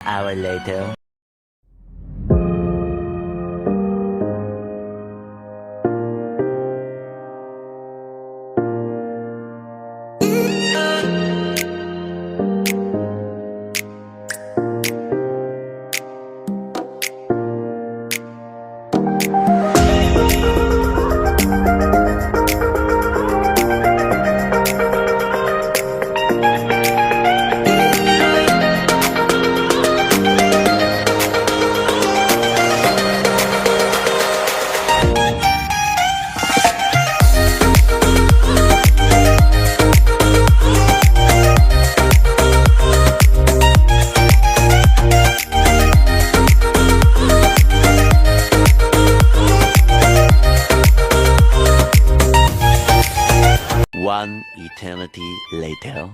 Hour later. One eternity later.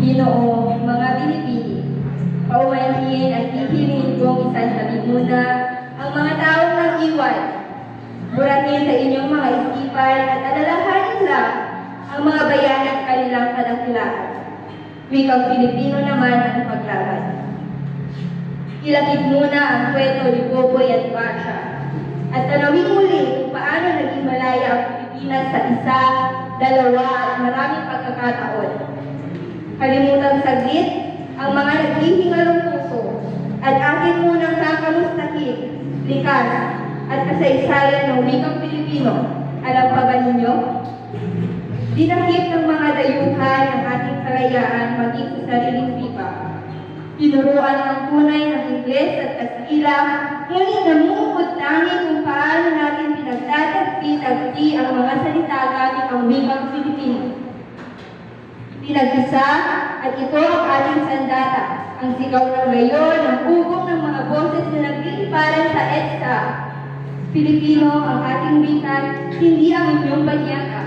Ginoong mga binibini, paumanhin at hihilingin kong isasabi muna ang mga taong nag-iwan. Burahin sa inyong mga isipan at alalahanin lang ang mga bayan at kanilang kadakilaan. Wikang Pilipino naman ang paglaban. Ilapit muna ang kwento ni Boboy at Basha at tanawin muli kung paano naging malaya ang Pilipinas sa isa, dalawa at maraming pagkakataon. Kalimutang saglit ang mga naghihingalong puso at akin munang kakamustahin, likas at kasaysayan ng wikang Pilipino. Alam pa ba ninyo? Dinakip ng mga dayuhan ang ating kalayaan maging sa sariling wika. Tinuruan ng tunay ng Ingles at Kastila, ngunit namumukod tangi kung paano natin pinagtatagpi-tagpi ang mga salita gamit ang wikang Pilipino. Pinag-isa at ito ang ating sandata, ang sigaw ng gayon, ang ugong ng mga boses na nagliliparan sa EDSA. Pilipino ang ating wika, hindi ang inyong banyaka.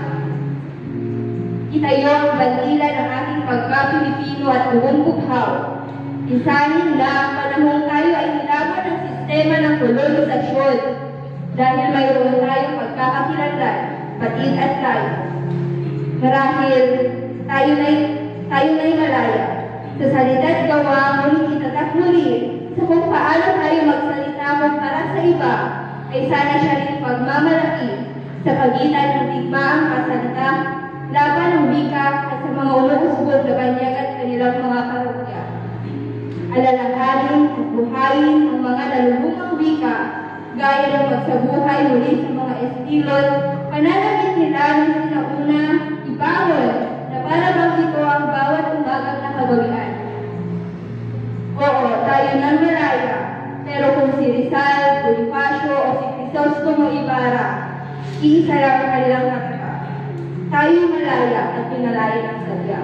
Itayo ang bandila ng ating pagka-Pilipino at buong bughaw. Isahin na panahong tayo ay nilaban ng sistema ng kolonisasyon dahil mayroon tayong pagkakakilanlan, batid at layo. Marahil tayo na'y malaya sa salita at gawa, ngunit itatak muli sa kung paano tayo magsalita kung para sa iba ay sana siya rin pagmamalaki sa pagitan ng digmaang kasalita, laban ng wika at sa mga umuusbog na banyag at kanilang mga parokya. Alalahanin at buhayin ang mga nalulumang wika, gaya ng magsabuhay muli sa mga estilot, pananamit nila ng sinauna, ibawal, na para bang ito ang bawat umagang nakagawian. Oo, tayo nang malaya, pero kung si Rizal, Bonifacio o si Crisostomo Ibarra, iisa lang ang kanilang nakaka. Tayo malaya at pinalaya ng sadya.